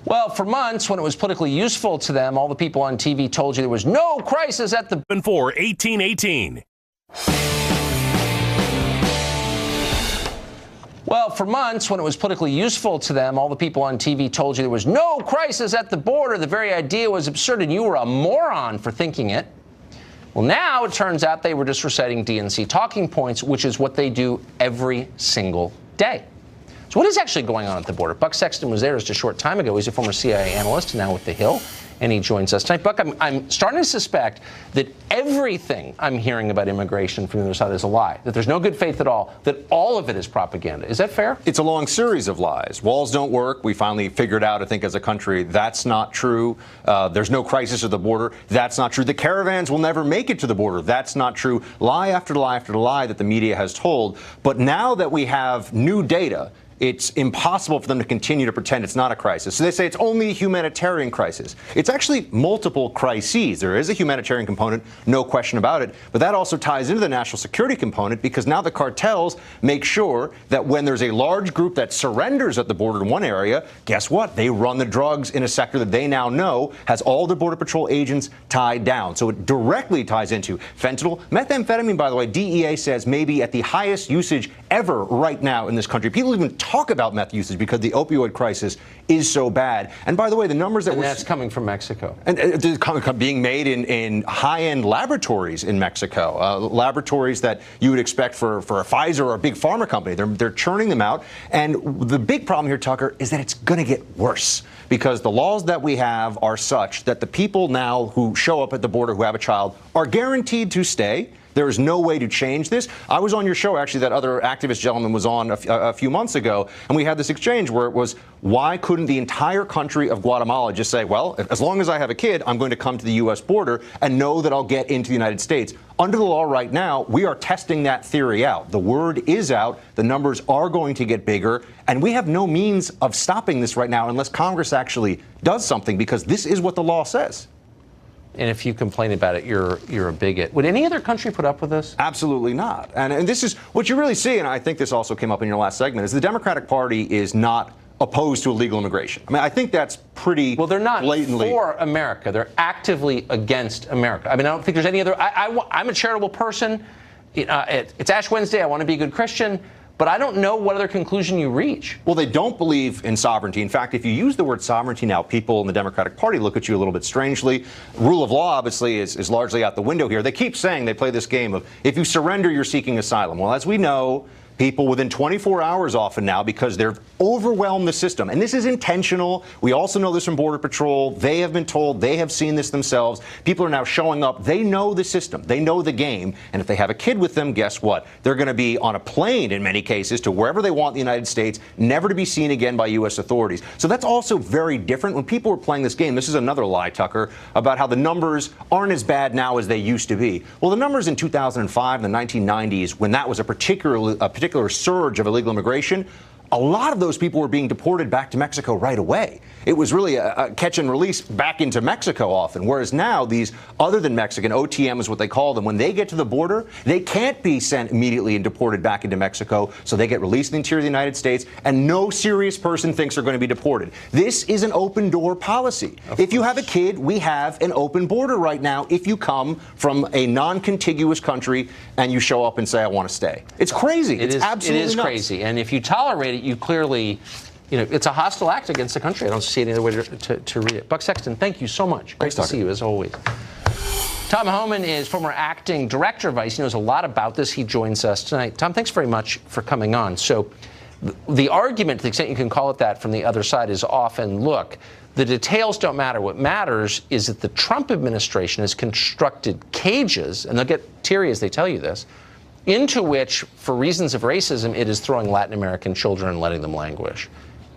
Well, for months, when it was politically useful to them, all the people on TV told you there was no crisis at the... 1818. Well, for months, when it was politically useful to them, all the people on TV told you there was no crisis at the border. The very idea was absurd, and you were a moron for thinking it. Well, now it turns out they were just reciting DNC talking points, which is what they do every single day. So what is actually going on at the border? Buck Sexton was there just a short time ago. He's a former CIA analyst, now with The Hill, and he joins us tonight. Buck, I'm starting to suspect that everything I'm hearing about immigration from the other side is a lie, that there's no good faith at all, that all of it is propaganda. Is that fair? It's a long series of lies. Walls don't work. We finally figured out, I think, as a country, that's not true. There's no crisis at the border. That's not true. The caravans will never make it to the border. That's not true. Lie after lie after lie that the media has told. But now that we have new data, it's impossible for them to continue to pretend it's not a crisis. So they say it's only a humanitarian crisis. It's actually multiple crises. There is a humanitarian component, no question about it, but that also ties into the national security component, because now the cartels make sure that when there's a large group that surrenders at the border in one area, guess what? They run the drugs in a sector that they now know has all the Border Patrol agents tied down. So it directly ties into fentanyl. Methamphetamine, by the way, DEA says maybe at the highest usage ever right now in this country. People even talk about meth usage because the opioid crisis is so bad. And by the way, the numbers that that's coming from Mexico. And being made in high-end laboratories in Mexico, laboratories that you would expect for a Pfizer or a big pharma company. They're churning them out. And the big problem here, Tucker, is that it's going to get worse, because the laws that we have are such that the people now who show up at the border who have a child are guaranteed to stay. There is no way to change this. I was on your show, actually, that other activist gentleman was on a few months ago, and we had this exchange where it was, why couldn't the entire country of Guatemala just say, well, as long as I have a kid, I'm going to come to the U.S. border and know that I'll get into the United States. Under the law right now, we are testing that theory out. The word is out. The numbers are going to get bigger, and we have no means of stopping this right now unless Congress actually does something, because this is what the law says. And if you complain about it, you're a bigot. Would any other country put up with this? Absolutely not. And this is what you really see, and I think this also came up in your last segment, is the Democratic Party is not opposed to illegal immigration. I mean, I think that's pretty blatantly. Well, they're not for America. They're actively against America. I mean, I don't think there's any other. I'm a charitable person. It's Ash Wednesday. I want to be a good Christian. But I don't know what other conclusion you reach. Well, they don't believe in sovereignty. In fact, if you use the word sovereignty now, people in the Democratic Party look at you a little bit strangely. Rule of law, obviously, is largely out the window here. They keep saying, they play this game of, if you surrender, you're seeking asylum. Well, as we know, people within 24 hours often now, because they've overwhelmed the system. And this is intentional. We also know this from Border Patrol. They have been told, they have seen this themselves. People are now showing up. They know the system. They know the game. And if they have a kid with them, guess what? They're going to be on a plane in many cases to wherever they want in the United States, never to be seen again by U.S. authorities. So that's also very different. When people were playing this game, this is another lie, Tucker, about how the numbers aren't as bad now as they used to be. Well, the numbers in 2005 and the 1990s, when that was a particular surge of illegal immigration, a lot of those people were being deported back to Mexico right away. It was really a catch and release back into Mexico often, whereas now these other than Mexican, OTM is what they call them, when they get to the border, they can't be sent immediately and deported back into Mexico, so they get released in the interior of the United States, and no serious person thinks they're going to be deported. This is an open door policy. If you have a kid, we have an open border right now if you come from a non-contiguous country and you show up and say, I want to stay. It's crazy. It's absolutely nuts. Crazy. And if you tolerate it, you clearly, it's a hostile act against the country. I don't see any other way to read it. Buck Sexton, thank you so much. Great to see you, as always. Tom Homan is former acting director of ICE. He knows a lot about this. He joins us tonight. Tom, thanks very much for coming on. So the argument, to the extent you can call it that, from the other side is often, look, the details don't matter. What matters is that the Trump administration has constructed cages, and they'll get teary as they tell you this, into which, for reasons of racism, it is throwing Latin American children and letting them languish.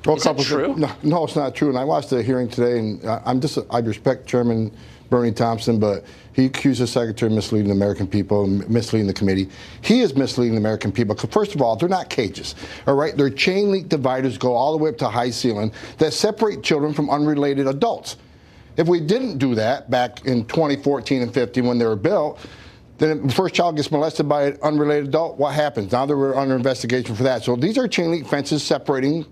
Well, is that true? No, it's not true. And I watched the hearing today, and I respect Chairman Bernie Thompson, but he accused the Secretary of misleading the American people and misleading the committee. He is misleading the American people because, first of all, they're not cages, all right? They're chain link dividers, go all the way up to high ceiling, that separate children from unrelated adults. If we didn't do that back in 2014 and 15 when they were built, then if the first child gets molested by an unrelated adult, what happens? Now that we're under investigation for that. So these are chain link fences separating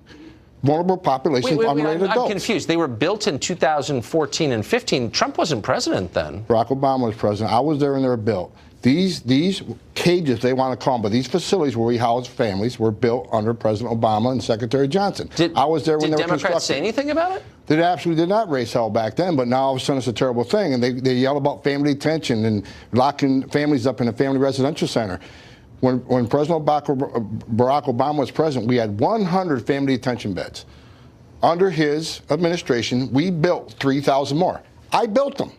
vulnerable population, unmarried adults. I'm confused. They were built in 2014 and 15. Trump wasn't president then. Barack Obama was president. I was there when they were built. These cages, they want to call them, but these facilities where we house families were built under President Obama and Secretary Johnson. I was there when they were constructed. Did Democrats say anything about it? They absolutely did not raise hell back then, but now all of a sudden it's a terrible thing. And they yell about family detention and locking families up in a family residential center. When President Barack Obama was president, we had 100 family detention beds. Under his administration, we built 3,000 more. I built them.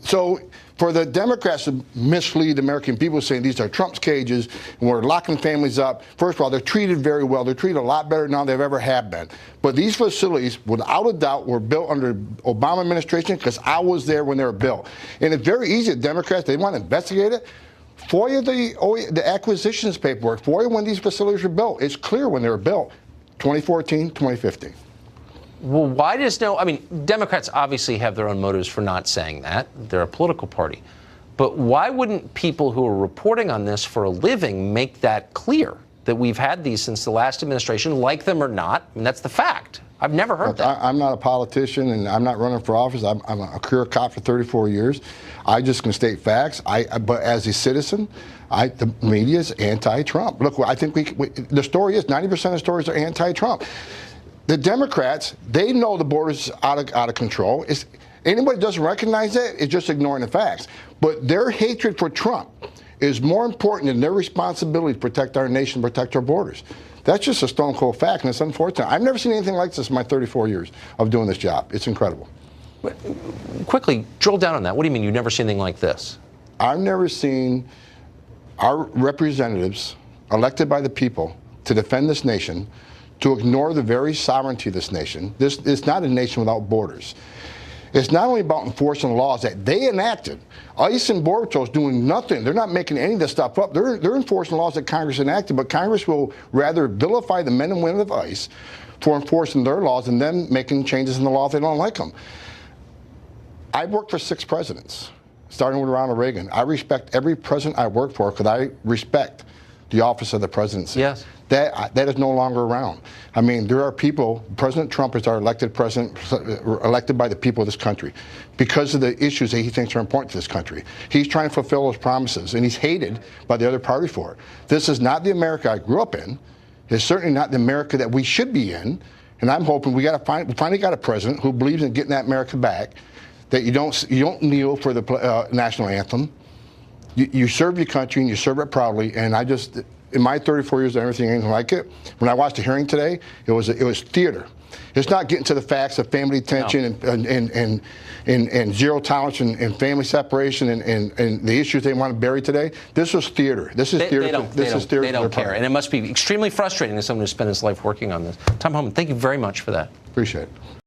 So for the Democrats to mislead the American people saying these are Trump's cages and we're locking families up, first of all, they're treated very well. They're treated a lot better now than they've ever have been. But these facilities, without a doubt, were built under Obama administration because I was there when they were built. And it's very easy. The Democrats, they want to investigate it. FOIA the acquisitions paperwork. FOIA when these facilities were built. It's clear when they were built, 2014, 2015. Well, why does no? I mean, Democrats obviously have their own motives for not saying that. They're a political party. But why wouldn't people who are reporting on this for a living make that clear, that we've had these since the last administration, like them or not? I mean, that's the fact. I've never heard that. I'm not a politician, and I'm not running for office. I'm a career cop for 34 years. I just can state facts. But as a citizen, the media is anti-Trump. Look, I think the story is 90% of stories are anti-Trump. The Democrats, they know the border's out of control. Anybody who doesn't recognize that is just ignoring the facts. But their hatred for Trump is more important than their responsibility to protect our nation, protect our borders. That's just a stone cold fact, and it's unfortunate. I've never seen anything like this in my 34 years of doing this job. It's incredible. Quickly, drill down on that. What do you mean you've never seen anything like this? I've never seen our representatives elected by the people to defend this nation to ignore the very sovereignty of this nation. This is not a nation without borders. It's not only about enforcing laws that they enacted. ICE and Border Patrol is doing nothing. They're not making any of this stuff up. They're enforcing laws that Congress enacted, but Congress will rather vilify the men and women of ICE for enforcing their laws and then making changes in the law if they don't like them. I've worked for 6 presidents, starting with Ronald Reagan. I respect every president I work for because I respect the office of the presidency. Yes. That is no longer around. I mean, there are people, President Trump is our elected president, elected by the people of this country because of the issues that he thinks are important to this country. He's trying to fulfill those promises, and he's hated by the other party for it. This is not the America I grew up in. It's certainly not the America that we should be in, and I'm hoping we finally got a president who believes in getting that America back, that you don't kneel for the national anthem. You serve your country, and you serve it proudly, and in my 34 years, I've never seen anything like it. When I watched the hearing today, it was theater. It's not getting to the facts of family detention and zero tolerance and family separation and the issues they want to bury today. This was theater. This is theater. They don't care, and it must be extremely frustrating as someone who spent his life working on this. Tom Homan, thank you very much for that. Appreciate it.